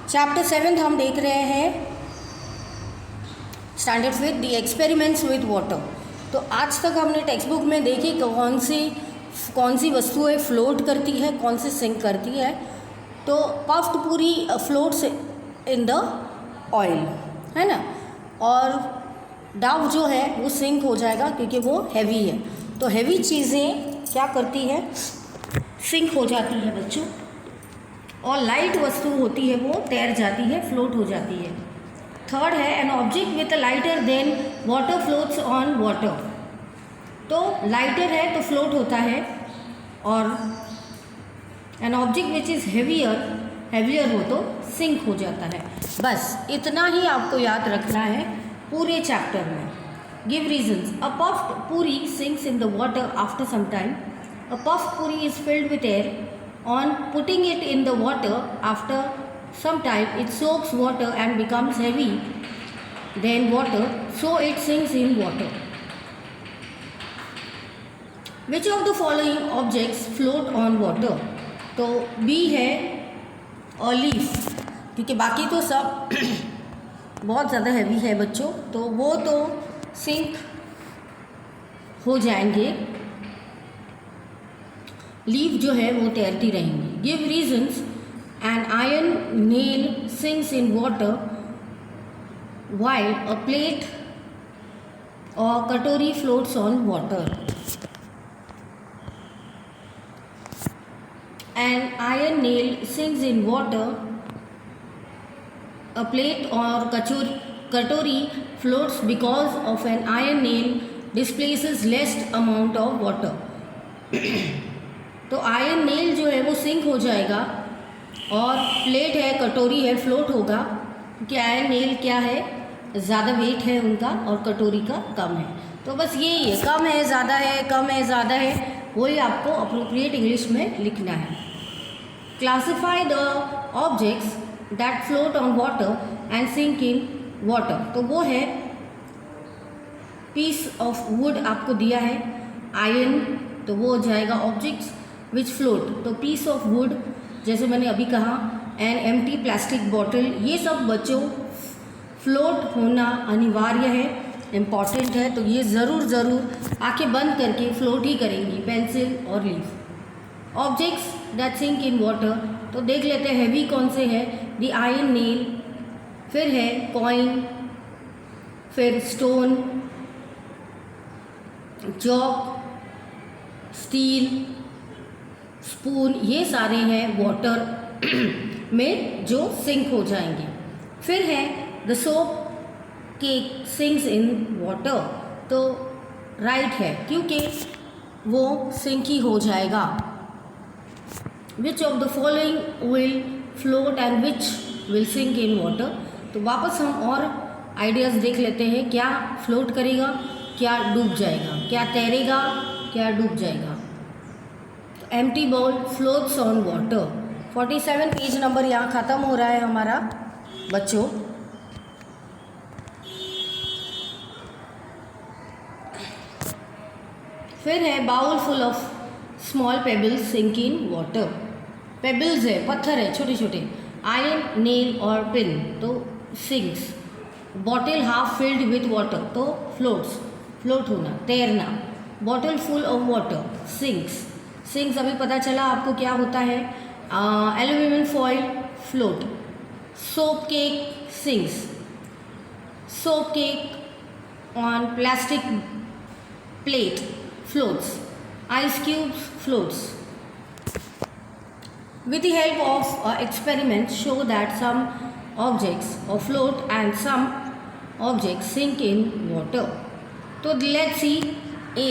Chapter 7 हम देख रहे हैं standard with the experiments with water. तो आज तक हमने टेक्स्ट बुक में देखी कौन सी वस्तुएं फ्लोट करती है, कौन सी सिंक करती है। तो पफ्ड पूरी फ्लोट्स इन द ऑयल, है ना, और डव जो है वो सिंक हो जाएगा क्योंकि वो हैवी है। तो हैवी चीज़ें क्या करती है, सिंक हो जाती है बच्चों, और लाइट वस्तु होती है वो तैर जाती है, फ्लोट हो जाती है। थर्ड है an object with a lighter than water floats on water. तो लाइटर है तो फ्लोट होता है, और an object which is heavier हो तो सिंक हो जाता है। बस इतना ही आपको याद रखना है पूरे चैप्टर में। Give reasons. A puffed puri sinks in the water after some time. A puffed puri is filled with air. On putting it in the water, after some time it soaks water and becomes heavy than water, so it sinks in water. Which of the following objects float on water? तो B है और leaf, क्योंकि बाकी तो सब बहुत ज़्यादा heavy है बच्चों, तो वो तो सिंक हो जाएंगे। लीफ जो है वो तैरती रहेंगी। Give reasons. An iron nail sinks in water while a plate और कटोरी floats on water. An iron nail sinks in water, a plate और कटोरी floats because of an iron nail displaces less amount of water. तो iron nail जो है वो sink हो जाएगा, और प्लेट है, कटोरी है, फ्लोट होगा, क्योंकि आयरन नेल क्या है, ज़्यादा वेट है उनका और कटोरी का कम है। तो बस यही है, कम है ज़्यादा है, कम है ज़्यादा है, वही आपको अप्रोप्रिएट इंग्लिश में लिखना है। Classify the objects that float on water and sink in water. तो वो है पीस ऑफ वुड आपको दिया है, आयरन, तो वो हो जाएगा ऑब्जेक्ट्स विच फ्लोट। तो पीस ऑफ वुड, जैसे मैंने अभी कहा, एन एम्प्टी प्लास्टिक बॉटल, ये सब बच्चों फ्लोट होना अनिवार्य है, इम्पॉर्टेंट है। तो ये ज़रूर आंखें बंद करके फ्लोट ही करेंगी, पेंसिल और leaf. Objects that sink in water, तो देख लेते हैं हैवी कौन से हैं। द आयरन नेल, फिर है कॉइन, फिर स्टोन, चॉक, स्टील, स्पून, ये सारे हैं वाटर में जो सिंक हो जाएंगे। फिर है the soap cake sinks in water, तो राइट है क्योंकि वो सिंक ही हो जाएगा। Which of the following will float and which will sink in water. तो वापस हम और आइडियाज़ देख लेते हैं, क्या फ्लोट करेगा, क्या डूब जाएगा, क्या तैरेगा, क्या डूब जाएगा। Empty bowl floats on water. 47 page number यहाँ ख़त्म हो रहा है हमारा बच्चों। फिर है bowl full of small pebbles sink in water. Pebbles है, पत्थर है छोटे छोटे, आयरन नेल और पिन, तो sinks. Bottle half filled with water, तो फ्लोट्स, फ्लोट होना, तैरना। Bottle full of water, sinks. Sinks अभी पता चला आपको क्या होता है, aluminium foil, float. Soap cake sinks, soap cake on plastic plate, floats. Ice cubes, floats. With the help of experiments show that some objects float and some objects sink in water. So let's see A,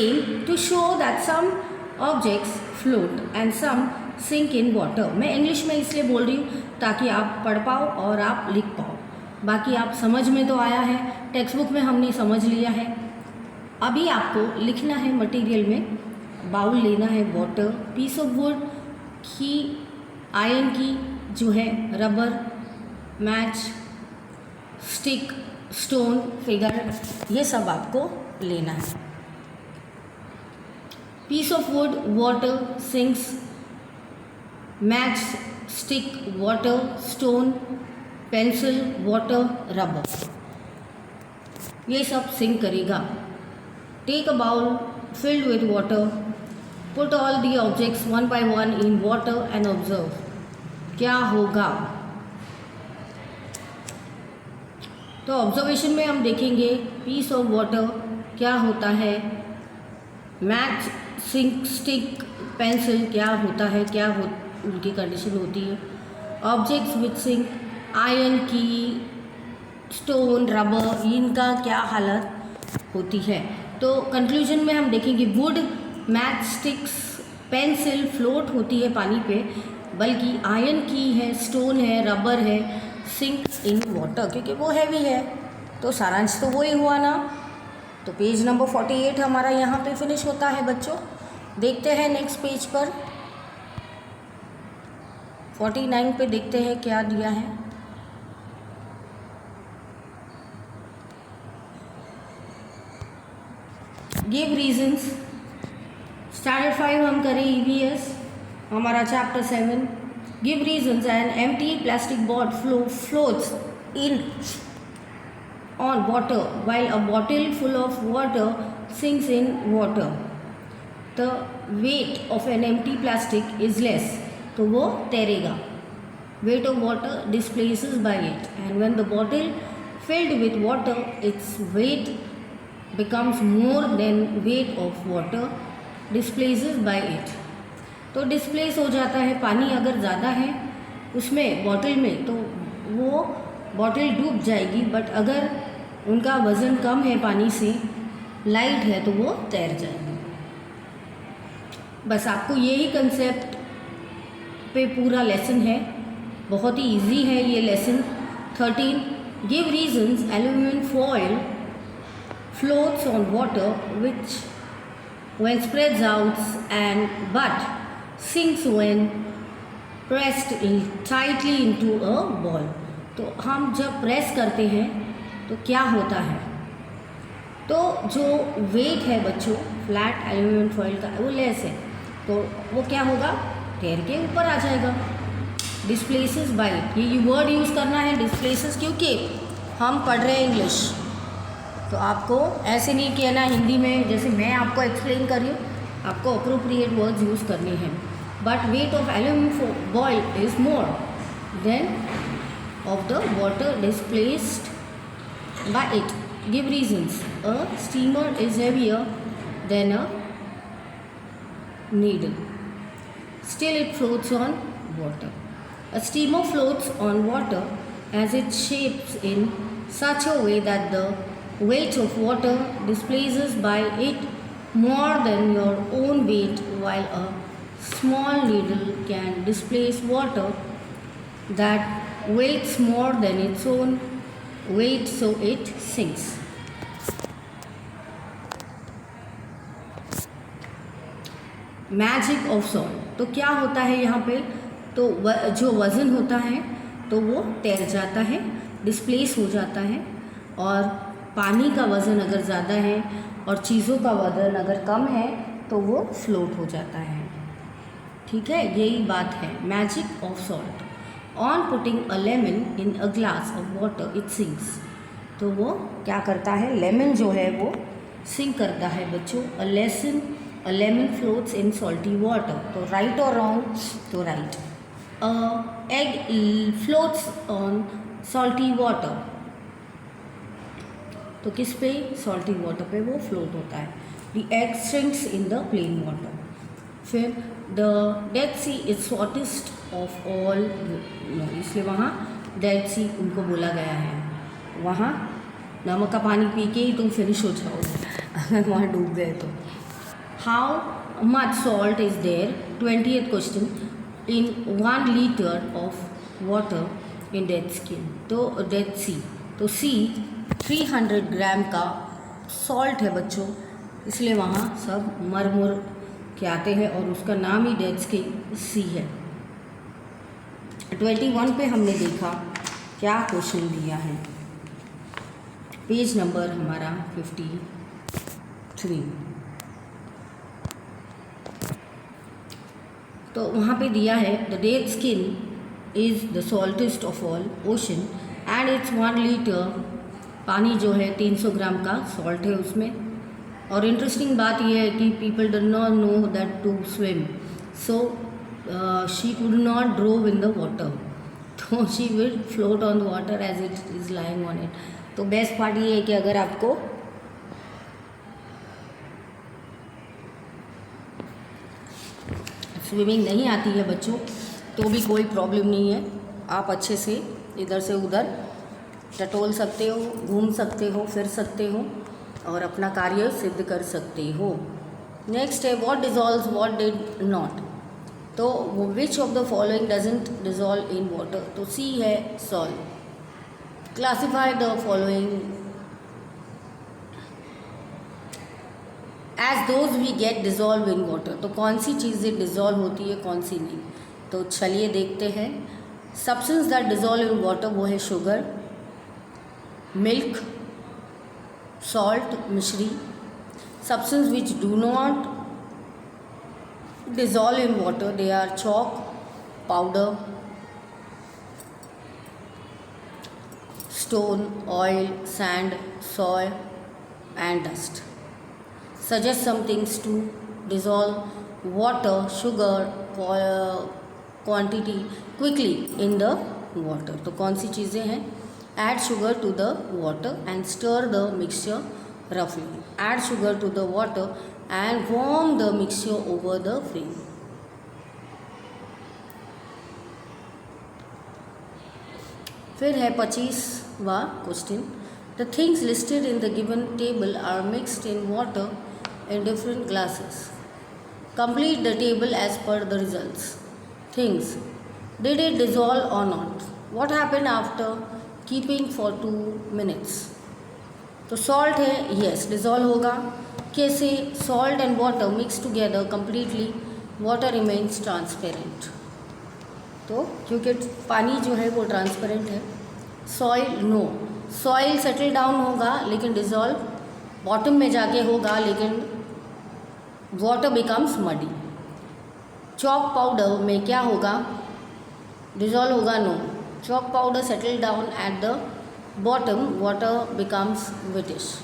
to show that some objects float and some sink in water. मैं English में इसलिए बोल रही हूँ ताकि आप पढ़ पाओ और आप लिख पाओ। बाकी आप समझ में तो आया है, टेक्स्ट बुक में हमने समझ लिया है। अभी आपको लिखना है मटेरियल में, बाउल लेना है वाटर, पीस ऑफ वुड की, आयरन की जो है, rubber, match, stick, stone, figure, ये सब आपको लेना है। Piece of wood, water, sinks, match, stick, water, stone, pencil, water, rubber, ये सब सिंक करेगा। Take a bowl filled with water, put all the objects one by one in water and observe. क्या होगा? तो ऑब्जर्वेशन में हम देखेंगे piece of water क्या होता है, मैच, सिंक, स्टिक, पेंसिल क्या होता है, उनकी कंडीशन होती है। ऑब्जेक्ट्स विथ सिंक, आयरन की, स्टोन, रबर, इनका क्या हालत होती है। तो कंक्लूजन में हम देखेंगे would, match sticks, pencil float होती है पानी पे, बल्कि आयरन की है, स्टोन है, रबर है, सिंक इन वाटर, क्योंकि वो हैवी है। तो सारांश तो वही हुआ ना। तो पेज नंबर 48 हमारा यहाँ पे फिनिश होता है बच्चों। देखते हैं नेक्स्ट पेज पर 49 पे देखते हैं क्या दिया है। गिव रीजंस, स्टैंडर्ड 5 हम करें EVS, हमारा chapter 7। Give reasons, an empty plastic bottle floats in on water while a bottle full of water sinks in water. The weight of an empty plastic is less, तो वो तैरेगा। Weight of water displaces by it, and when the bottle filled with water, its weight becomes more than weight of water displaces by it. तो displace हो जाता है। पानी अगर ज़्यादा है उसमें बॉटल में तो वो बॉटल डूब जाएगी, बट अगर उनका वज़न कम है, पानी से लाइट है, तो वो तैर जाएगी। बस आपको यही कंसेप्ट पे पूरा लेसन है, बहुत ही इजी है ये lesson. 13 give reasons, aluminium foil floats on water which when spreads out and but sinks when pressed tightly into a ball। तो हम जब प्रेस करते हैं तो क्या होता है, तो जो वेट है बच्चों फ्लैट एल्यूमिनियम फॉइल का वो लेस है, तो वो क्या होगा, तैर के ऊपर आ जाएगा। डिस्प्लेसेस बाय, ये वर्ड यूज़ करना है डिस्प्लेसेस, क्योंकि हम पढ़ रहे हैं इंग्लिश, तो आपको ऐसे नहीं कहना हिंदी में जैसे मैं आपको एक्सप्लेन कर रही हूँ, आपको अप्रोप्रिएट वर्ड्स यूज़ करने हैं। But weight of aluminium foil is more than of the water displaced by it. Give reasons. A steamer is heavier than a needle. Still it floats on water. A steamer floats on water as it shapes in such a way that the weight of water displaces by it more than your own weight, while a small needle can displace water that weighs more than its own weight, so it sinks. Magic of salt, तो क्या होता है यहाँ पे, तो जो वज़न होता है तो वो तैर जाता है, डिस्प्लेस हो जाता है, और पानी का वज़न अगर ज़्यादा है और चीज़ों का वज़न अगर कम है तो वो फ्लोट हो जाता है। ठीक है, यही बात है magic of salt. On putting a lemon in a glass of water it sinks, तो वो क्या करता है, लेमन जो है वो सिंक करता है बच्चों। A lemon floats in salty water, तो राइट और रॉन्ग, तो right. Egg floats on salty water, तो किस पे, सॉल्टी वाटर पे वो फ्लोट होता है। The egg sinks in the plain water. फिर the dead sea is shortest of all, इसलिए वहाँ डेड सी उनको बोला गया है। वहाँ नमक का पानी पी के ही तुम फिनिश हो जाओगे अगर वहाँ डूब गए तो। How much salt is there, 20th question, in 1 litre of water in dead skin, तो डेड सी, तो सी 300 ग्राम का सॉल्ट है बच्चों, इसलिए वहाँ सब मर के आते हैं और उसका नाम ही डेड सी है। 21 पे हमने देखा क्या क्वेश्चन दिया है, पेज नंबर हमारा 53। तो वहाँ पे दिया है the dead skin is the saltest of all ocean and it's 1 litre. पानी जो है 300 ग्राम का सॉल्ट है उसमें। और इंटरेस्टिंग बात यह है कि people do not know that to swim, so she could not drove in the water, तो she will float on the water as it is lying on it. तो बेस्ट पार्ट ये है कि अगर आपको स्विमिंग नहीं आती है बच्चों, तो भी कोई प्रॉब्लम नहीं है, आप अच्छे से इधर से उधर टटोल सकते हो, घूम सकते हो, फिर सकते हो और अपना कार्य सिद्ध कर सकते हो। नेक्स्ट है what dissolves what did not. तो which of the following doesn't dissolve in water, तो सी है salt. Classify the following as those we get dissolve in water. तो कौन सी चीज़ें डिज़ोल्व होती है, कौन सी नहीं, तो चलिए देखते हैं। Substance that dissolve in water वो है शुगर, मिल्क, सॉल्ट, मिश्री। Substance which do not dissolve in water they are chalk, powder, stone, oil, sand, soil and dust. Suggest some things to dissolve water, sugar quantity quickly in the water. तो कौन सी चीज़ें हैं? Add sugar to the water and stir the mixture roughly. Add sugar to the water and warm the mixture over the flame. फिर है 25वां question. The things listed in the given table are mixed in water in different glasses. Complete the table as per the results. Things: did it dissolve or not? What happened after keeping for 2 minutes? तो salt है, yes dissolve होगा। कैसे? Salt and water mixed together completely, water remains transparent. तो क्योंकि पानी जो है वो ट्रांसपेरेंट है। Soil no, soil settle down होगा लेकिन डिज़ोल्व बॉटम में जाके होगा, लेकिन water becomes muddy. Chalk powder में क्या होगा? डिज़ोल्व होगा? No, chalk powder settle down at the bottom, water becomes whitish,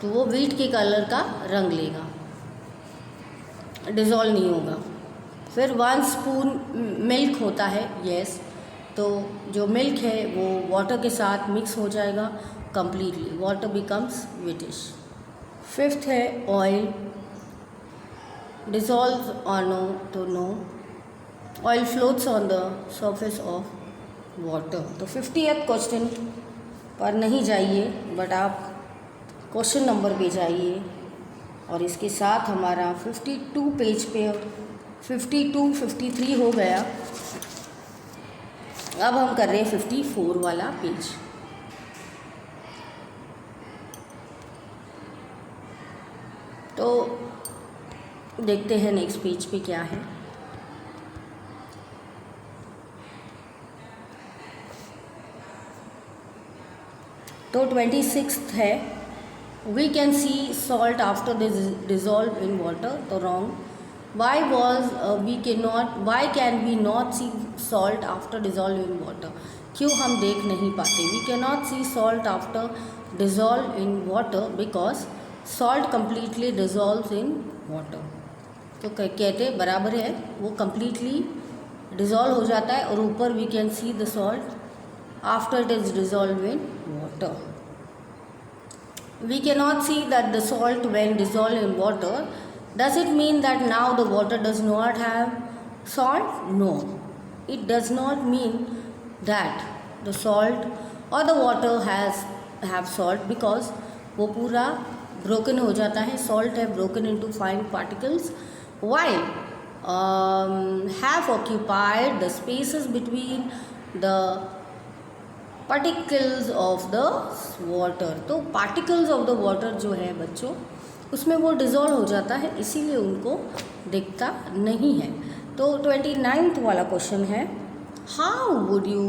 तो वो वीट के कलर का रंग लेगा, डिज़ोल्व नहीं होगा। फिर 1 स्पून मिल्क होता है, यस, तो जो मिल्क है वो वाटर के साथ मिक्स हो जाएगा completely, water becomes whitish. 5th है ऑयल, डिज़ोल्व और नो, तो no, oil floats on the surface of water. तो 50th क्वेश्चन पर नहीं जाइए, बट आप क्वेश्चन नंबर पे जाइए और इसके साथ हमारा 52 पेज पे 52, 53 हो गया। अब हम कर रहे हैं 54 वाला पेज। तो देखते हैं नेक्स्ट पेज पे क्या है। तो 26th है, we can see salt after dissolve in water, तो wrong. Why can we not see salt after dissolve in water? क्यों हम देख नहीं पाते? We cannot see salt after dissolve in water because salt completely dissolves in water. तो कहते बराबर है, वो completely dissolve हो जाता है और ऊपर we can see the salt after it is dissolved in water. We cannot see that the salt when dissolved in water. Does it mean that now the water does not have salt? No, it does not mean that the salt or the water have salt, because वो पूरा broken हो जाता है, salt है broken into fine particles while have occupied the spaces between the particles of the water. तो particles of the water जो है बच्चों उसमें वो डिज़ोल्व हो जाता है, इसीलिए उनको दिखता नहीं है। तो 29th वाला क्वेश्चन है, how would you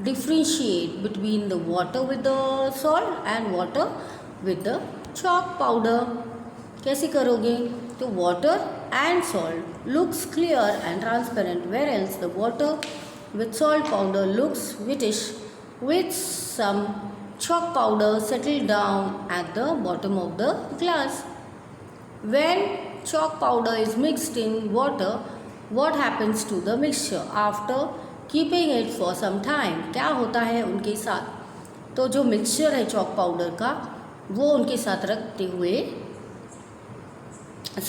differentiate between the water with the salt and water with the chalk powder? कैसे करोगे? तो water and salt looks clear and transparent, where else the water with salt powder looks whitish with some chalk powder settled down at the bottom of the glass. When chalk powder is mixed in water, what happens to the mixture after keeping it for some time? क्या होता है उनके साथ? तो जो mixture है chalk powder का वो उनके साथ रखते हुए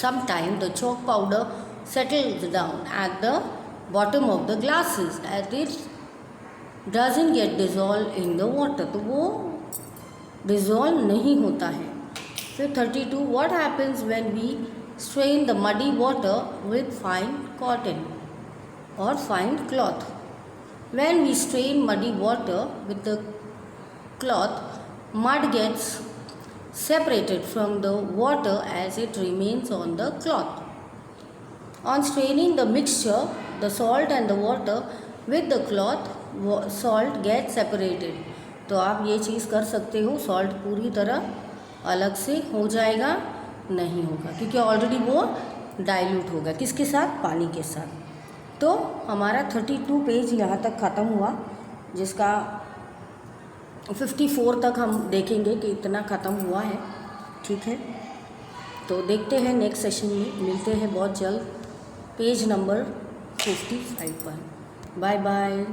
some time the chalk powder settles down at the bottom of the glasses and it doesn't get dissolved in the water. तो वो डिज़ोल्व नहीं होता है. फिर 32 what happens when we strain the muddy water with fine cotton or fine cloth? When we strain muddy water with the cloth, mud gets separated from the water as it remains on the cloth. On straining the mixture, the salt and the water with the cloth, salt gets separated. तो आप ये चीज़ कर सकते हो, salt पूरी तरह अलग से हो जाएगा नहीं होगा क्योंकि ऑलरेडी वो डाइल्यूट होगा किसके साथ? पानी के साथ. तो हमारा 32 पेज यहाँ तक ख़त्म हुआ, जिसका 54 तक हम देखेंगे कि इतना ख़त्म हुआ है. ठीक है, तो देखते हैं नेक्स्ट सेशन में, मिलते हैं बहुत जल्द पेज नंबर 55 पर. Bye bye.